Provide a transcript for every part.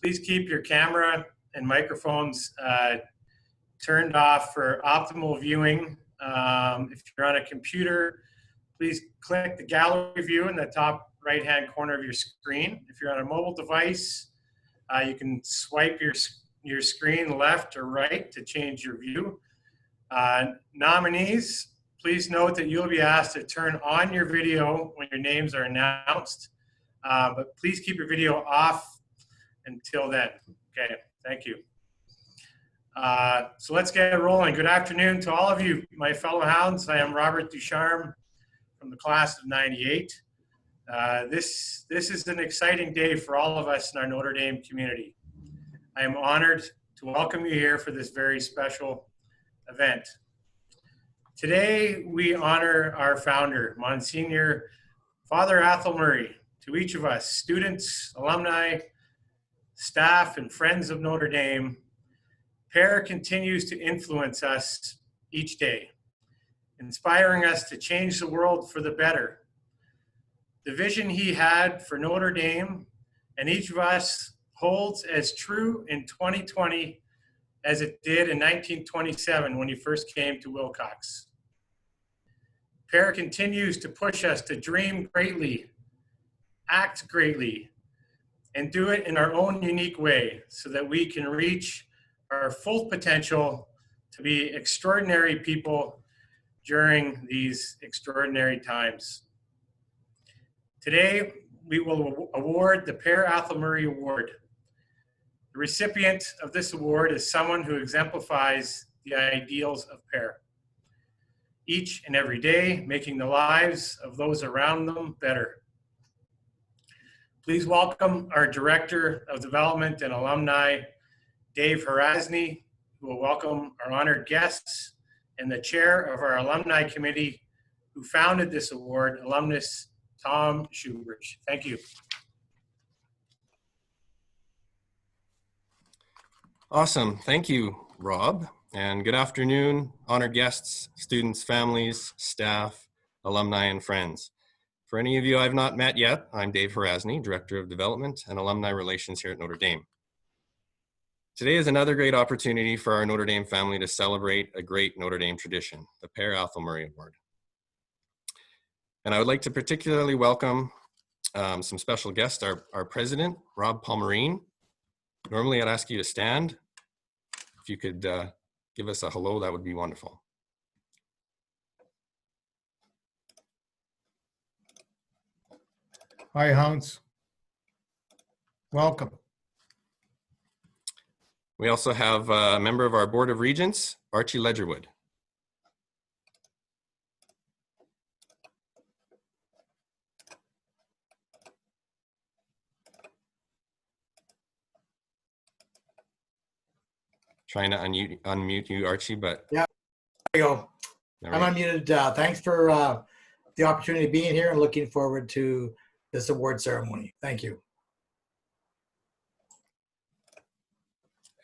Please keep your camera and microphones turned off for optimal viewing. If you're on a computer, please click the gallery view in the top right-hand corner of your screen. If you're on a mobile device, you can swipe your screen left or right to change your view. Nominees, please note that you'll be asked to turn on your video when your names are announced, but please keep your video off until then. Okay, thank you. So let's get rolling. Good afternoon to all of you, my fellow hounds. I am Robert Ducharme from the class of '98. This is an exciting day for all of us in our Notre Dame community. I am honored to welcome you here for this very special event. Today, we honor our founder, Monsignor Father Athol. To each of us, students, alumni, staff, and friends of Notre Dame, Pere continues to influence us each day, inspiring us to change the world for the better. The vision he had for Notre Dame and each of us holds as true in 2020 as it did in 1927 when he first came to Wilcox. Pere continues to push us to dream greatly, act greatly, and do it in our own unique way so that we can reach our full potential to be extraordinary people during these extraordinary times. Today, we will award the Pere Athol Award. The recipient of this award is someone who exemplifies the ideals of Pere, each and every day making the lives of those around them better. Please welcome our Director of Development and Alumni, Dave Harasny, who will welcome our honored guests, and the Chair of our Alumni Committee, who founded this award, alumnus Tom Shoebridge. Thank you. Awesome. Thank you, Rob. And good afternoon, honored guests, students, families, staff, alumni, and friends. For any of you I've not met yet, I'm Dave Harasny, Director of Development and Alumni Relations here at Notre Dame. Today is another great opportunity for our Notre Dame family to celebrate a great Notre Dame tradition, the Pere Athol Award. And I would like to particularly welcome some special guests, our president, Rob Palmerine. Normally I'd ask you to stand. If you could give us a hello, that would be wonderful. Hi, Hounds. Welcome. We also have a member of our Board of Regents, Archie Ledgerwood. Trying to unmute you, Archie, but... Yeah, there you go. I'm unmuted. Thanks for the opportunity of being here and looking forward to this award ceremony. Thank you.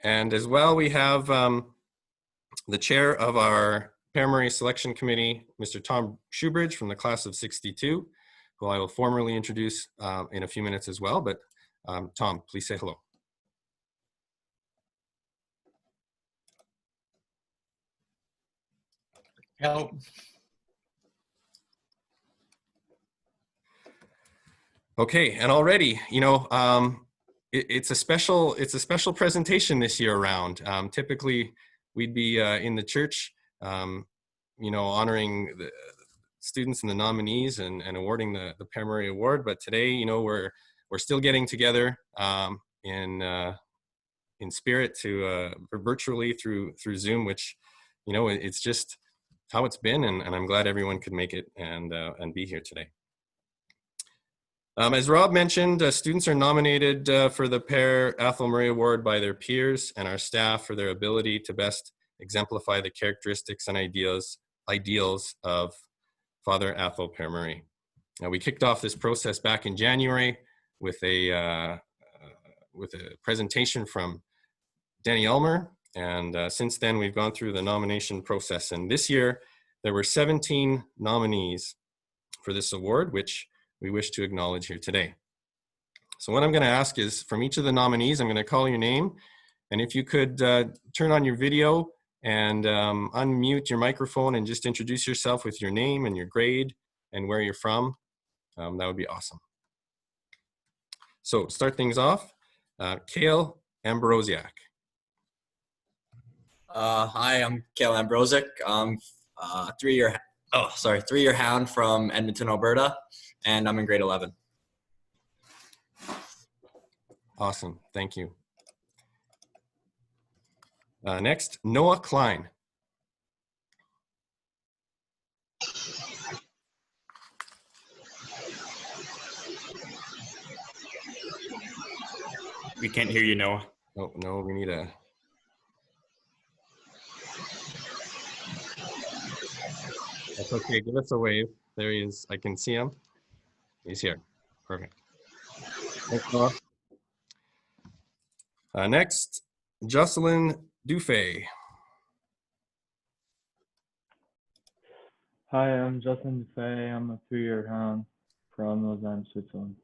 And as well, we have the chair of our Pere Selection Committee, Mr. Tom Shoebridge from the class of '62, who I will formally introduce in a few minutes as well. But Tom, please say hello. Hello. Okay, and already, you know, it's a special presentation this year around. Typically, we'd be in the church, you know, honoring the students and the nominees and awarding the Pere Award. But today, you know, we're still getting together in spirit to virtually through Zoom, which, you know, it's just how it's been, and I'm glad everyone could make it and be here today. As Rob mentioned, students are nominated for the Pere Athol Award by their peers and our staff for their ability to best exemplify the characteristics and ideals of Father Athol Pere. Now, we kicked off this process back in January with a presentation from Danny Elmer, and since then we've gone through the nomination process. And this year there were 17 nominees for this award, which we wish to acknowledge here today. So what I'm going to ask is from each of the nominees, I'm going to call your name. And if you could turn on your video and unmute your microphone and just introduce yourself with your name and your grade and where you're from, that would be awesome. So to start things off, Kale Ambrosiak. Hi, I'm Cale Ambrosiak. I'm three-year hound from Edmonton, Alberta, and I'm in grade 11. Awesome, thank you. Next, Noah Klein. We can't hear you, Noah. Oh, no, we need a... That's okay, give us a wave. There he is, I can see him. He's here, perfect. Thanks, Noah. Next, Jocelyn Dufay. Hi, I'm Justin Fay. I'm a 3-year hound from Lausanne, Switzerland.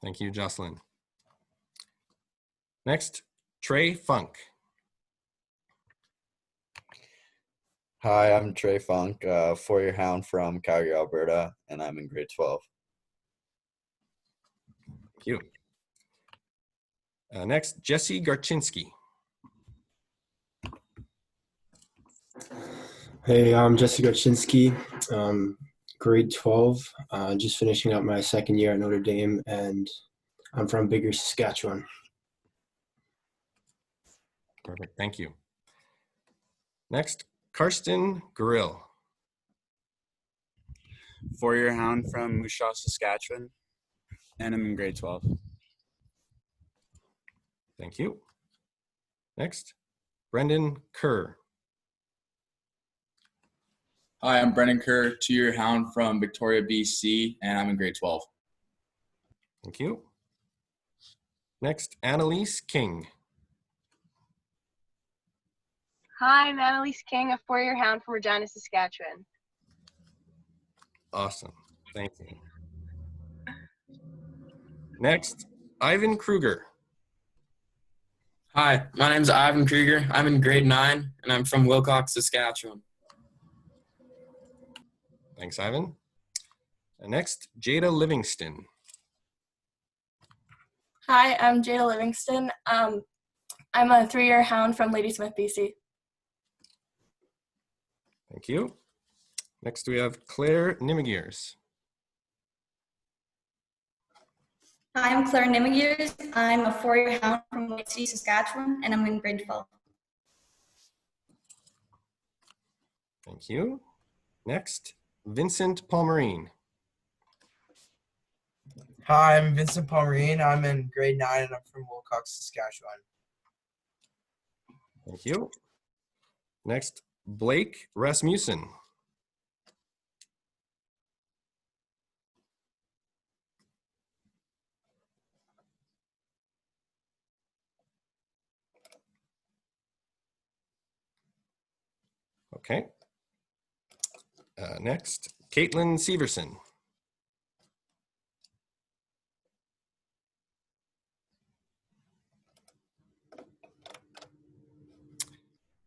Thank you, Jocelyn. Next, Trey Funk. Hi, I'm Trey Funk, 4-year hound from Calgary, Alberta, and I'm in grade 12. Thank you. Next, Jesse Garchinsky. Hey, I'm Jesse Garchinsky, grade 12, just finishing up my 2nd year at Notre Dame, and I'm from Bigger, Saskatchewan. Perfect, thank you. Next, Karsten Grill. 4-year hound from Moose Jaw, Saskatchewan, and I'm in grade 12. Thank you. Next, Brendan Kerr. Hi, I'm Brendan Kerr, 2-year hound from Victoria, BC, and I'm in grade 12. Thank you. Next, Annalise King. Hi, I'm Annalise King, a 4-year hound from Regina, Saskatchewan. Awesome, thank you. Next, Ivan Kruger. Hi, my name's Ivan Kruger. I'm in grade 9, and I'm from Wilcox, Saskatchewan. Thanks, Ivan. And next, Jada Livingston. Hi, I'm Jada Livingston. I'm a 3-year hound from Ladysmith, BC. Thank you. Next, we have Claire Nimigears. Hi, I'm Claire Nimigears. I'm a 4-year hound from White City, Saskatchewan, and I'm in grade 12. Thank you. Next, Vincent Palmerine. Hi, I'm Vincent Palmerine. I'm in grade 9 and I'm from Wilcox, Saskatchewan. Thank you. Next, Blake Rasmussen. Okay. Next, Caitlyn Severson.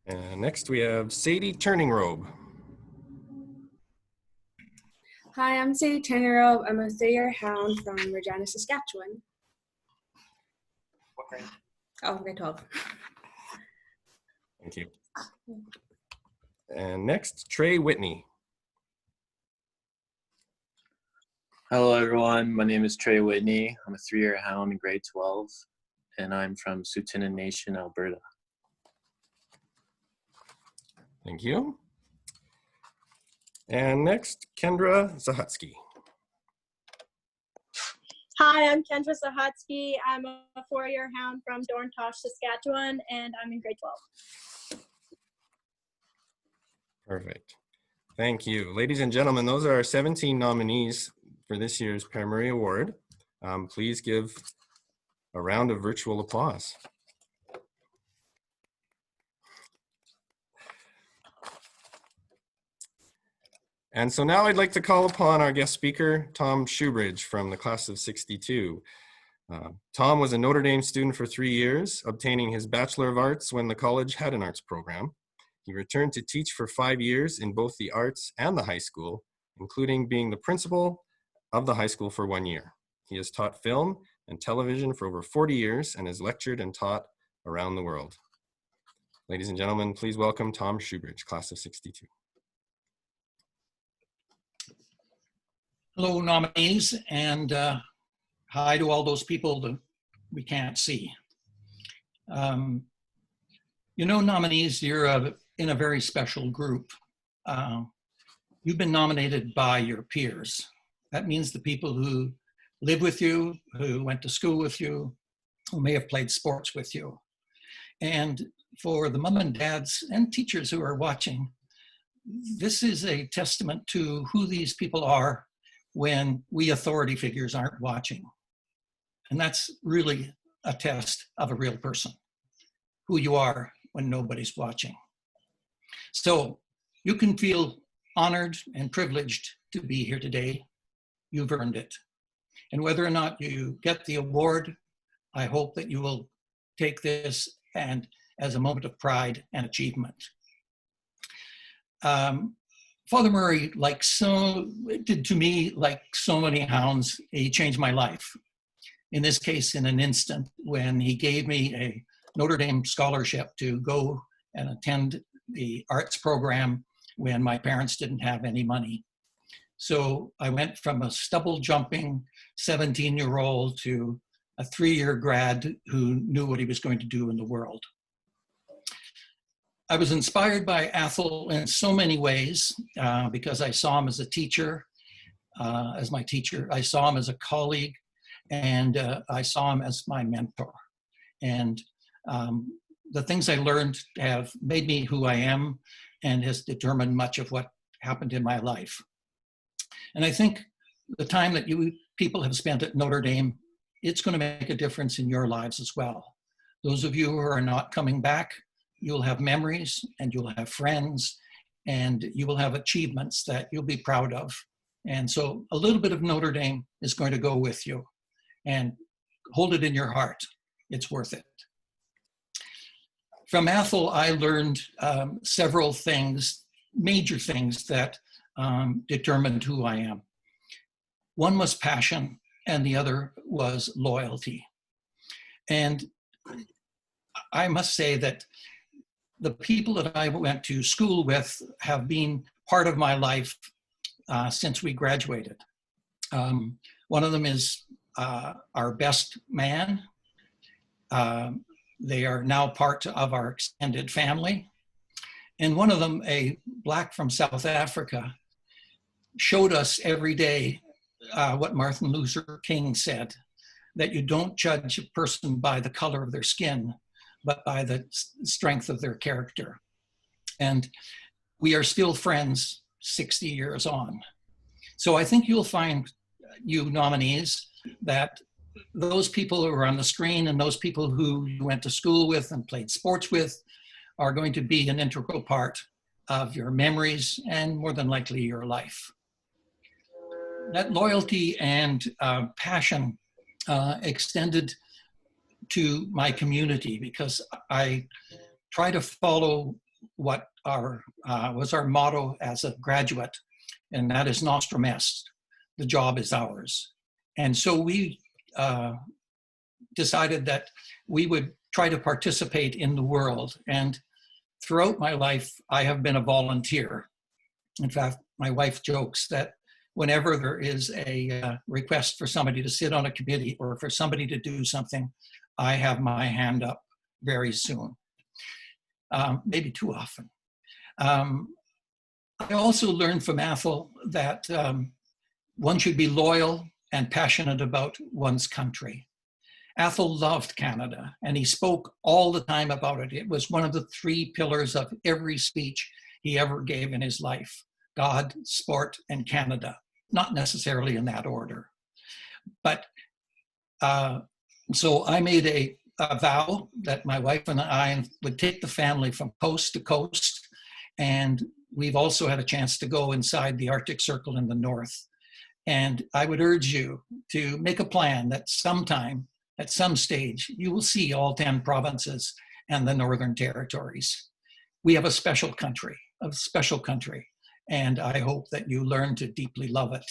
And next we have Sadie Turningrobe. Hi, I'm Sadie Turningrobe. I'm a 3-year hound from Regina, Saskatchewan. What grade? Oh, grade 12. Thank you. And next, Trey Whitney. Hello, everyone. My name is Trey Whitney. I'm a 3-year hound in grade 12, and I'm from Tsuut'ina Nation, Alberta. Thank you. And next, Kendra Zahatski. Hi, I'm Kendra Zahatski. I'm a 4-year hound from Dorntosh, Saskatchewan, and I'm in grade 12. Perfect. Thank you. Ladies and gentlemen, those are our 17 nominees for this year's Pere Award. Please give a round of virtual applause. And so now I'd like to call upon our guest speaker, Tom Shoebridge from the class of 62. Tom was a Notre Dame student for 3 years, obtaining his Bachelor of Arts when the college had an arts program. He returned to teach for 5 years in both the arts and the high school, including being the principal of the high school for 1 year. He has taught film and television for over 40 years and has lectured and taught around the world. Ladies and gentlemen, please welcome Tom Shoebridge, class of 62. Hello, nominees, and hi to all those people that we can't see. You know, nominees, you're in a very special group. You've been nominated by your peers. That means the people who live with you, who went to school with you, who may have played sports with you. And for the mom and dads and teachers who are watching, this is a testament to who these people are when we authority figures aren't watching. And that's really a test of a real person, who you are when nobody's watching. So you can feel honored and privileged to be here today. You've earned it. And whether or not you get the award, I hope that you will take this and as a moment of pride and achievement. Father Murray, did to me like so many hounds, he changed my life. In this case, in an instant, when he gave me a Notre Dame scholarship to go and attend the arts program when my parents didn't have any money. So I went from a stubble jumping 17-year-old to a 3-year grad who knew what he was going to do in the world. I was inspired by Athol in so many ways because I saw him as a teacher, as my teacher. I saw him as a colleague, and I saw him as my mentor. And the things I learned have made me who I am and has determined much of what happened in my life. And I think the time that you people have spent at Notre Dame, it's going to make a difference in your lives as well. Those of you who are not coming back, you'll have memories and you'll have friends and you will have achievements that you'll be proud of. And so a little bit of Notre Dame is going to go with you, and hold it in your heart. It's worth it. From Athol, I learned several things, major things that determined who I am. One was passion and the other was loyalty. And I must say that the people that I went to school with have been part of my life since we graduated. One of them is our best man. They are now part of our extended family. And one of them, a Black from South Africa, showed us every day what Martin Luther King said, that you don't judge a person by the color of their skin, but by the strength of their character. And we are still friends 60 years on. So I think you'll find, you nominees, that those people who are on the screen and those people who you went to school with and played sports with are going to be an integral part of your memories and more than likely your life. That loyalty and passion extended to my community because I try to follow what was our motto as a graduate, and that is Nostrum Est, the job is ours. And so we decided that we would try to participate in the world. And throughout my life, I have been a volunteer. In fact, my wife jokes that whenever there is a request for somebody to sit on a committee or for somebody to do something, I have my hand up very soon, maybe too often. I also learned from Athol that one should be loyal and passionate about one's country. Athol loved Canada, and he spoke all the time about it. It was one of the 3 pillars of every speech he ever gave in his life: God, sport, and Canada. Not necessarily in that order. But so I made a vow that my wife and I would take the family from coast to coast, and we've also had a chance to go inside the Arctic Circle in the north. And I would urge you to make a plan that sometime, at some stage, you will see all 10 provinces and the Northern Territories. We have a special country, and I hope that you learn to deeply love it.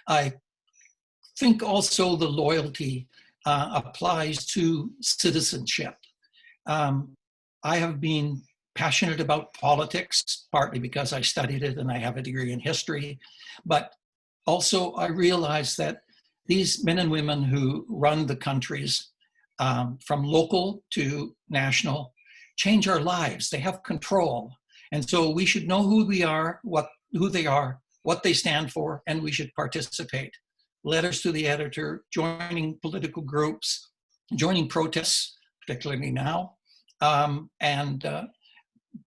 I think also the loyalty applies to citizenship. I have been passionate about politics, partly because I studied it and I have a degree in history, but also I realize that these men and women who run the countries from local to national change our lives. They have control. And so we should know who we are, who they are, what they stand for, and we should participate. Letters to the editor, joining political groups, joining protests, particularly now, and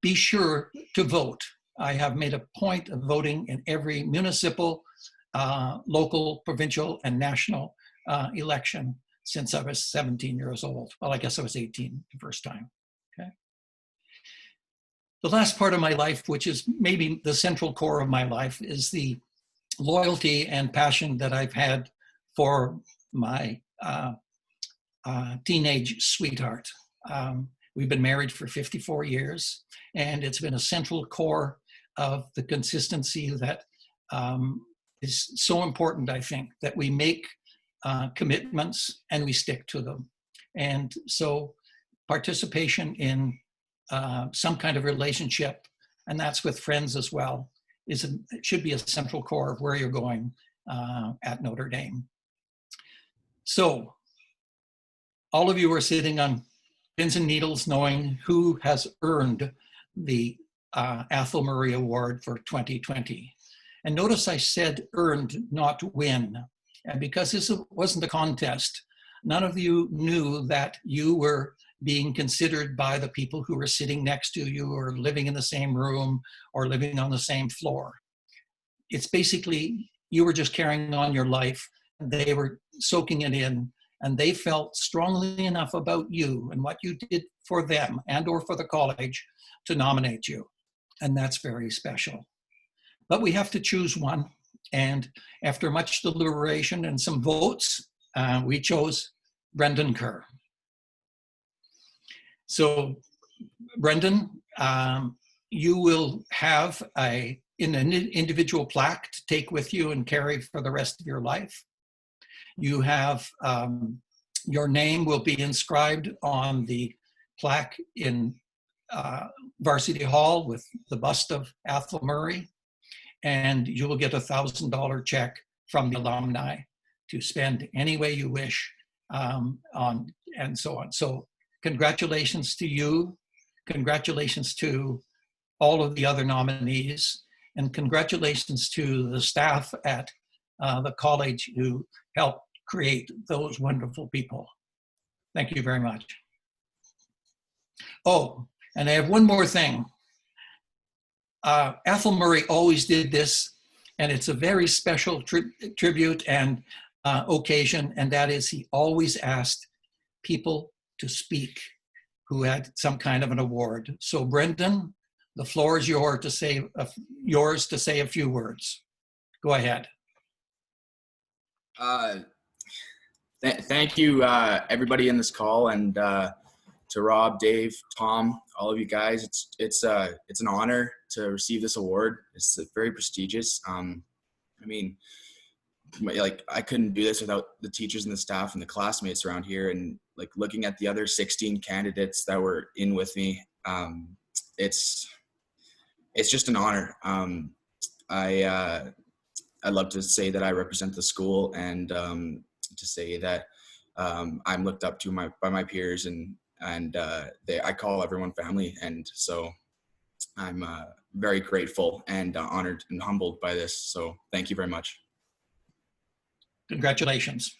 be sure to vote. I have made a point of voting in every municipal, local, provincial, and national election since I was 17 years old. Well, I guess I was 18 the first time. Okay. The last part of my life, which is maybe the central core of my life, is the loyalty and passion that I've had for my teenage sweetheart. We've been married for 54 years, and it's been a central core of the consistency that is so important, I think, that we make commitments and we stick to them. And so participation in some kind of relationship, and that's with friends as well, it should be a central core of where you're going at Notre Dame. So all of you are sitting on pins and needles knowing who has earned the Athol Murray Award for 2020. And notice I said earned, not win. And because this wasn't a contest, none of you knew that you were being considered by the people who were sitting next to you or living in the same room or living on the same floor. It's basically, you were just carrying on your life. They were soaking it in, and they felt strongly enough about you and what you did for them and or for the college to nominate you. And that's very special. But we have to choose one. And after much deliberation and some votes, we chose Brendan Kerr. So Brendan, you will have an individual plaque to take with you and carry for the rest of your life. You have, your name will be inscribed on the plaque in Varsity Hall with the bust of Athol Murray, and you will get a $1,000 check from the alumni to spend any way you wish on, and so on. So congratulations to you, congratulations to all of the other nominees, and congratulations to the staff at the college who helped create those wonderful people. Thank you very much. Oh, and I have one more thing. Athol Murray always did this, and it's a very special tribute and occasion, and that is he always asked people to speak who had some kind of an award. So Brendan, the floor is yours to say a few words. Go ahead. Thank you, everybody in this call, and to Rob, Dave, Tom, all of you guys. It's an honor to receive this award. It's very prestigious. I mean, like, I couldn't do this without the teachers and the staff and the classmates around here. And like, looking at the other 16 candidates that were in with me, it's just an honor. I'd love to say that I represent the school, and to say that I'm looked up to by my peers, and I call everyone family. And so I'm very grateful and honored and humbled by this. So thank you very much. Congratulations.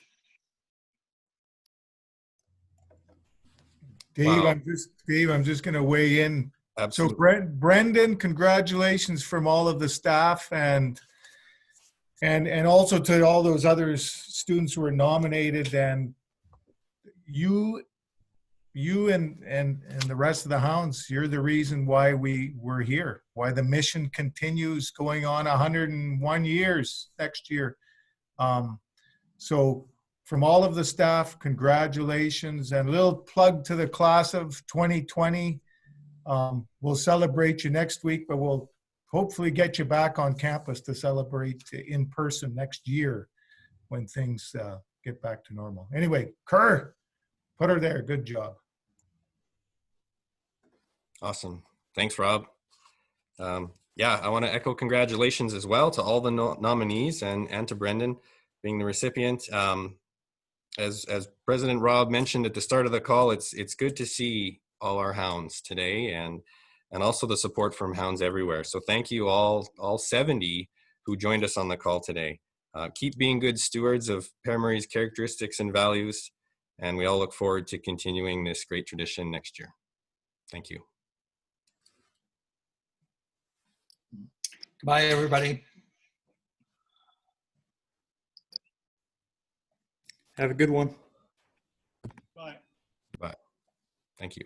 Dave, Wow. I'm just going to weigh in. Absolutely. So Brendan, congratulations from all of the staff, and also to all those other students who were nominated. And you you and the rest of the hounds, you're the reason why we're here, why the mission continues going on 101 years next year. So from all of the staff, congratulations, and a little plug to the class of 2020. We'll celebrate you next week, but we'll hopefully get you back on campus to celebrate in person next year when things get back to normal. Anyway, Kerr, put her there. Good job. Awesome. Thanks, Rob. Yeah, I want to echo congratulations as well to all the nominees and to Brendan being the recipient. As President Rob mentioned at the start of the call, it's good to see all our hounds today and also the support from hounds everywhere. So thank you all 70 who joined us on the call today. Keep being good stewards of Pere Marie's characteristics and values, and we all look forward to continuing this great tradition next year. Thank you. Bye, everybody. Have a good one. Bye. Bye. Thank you.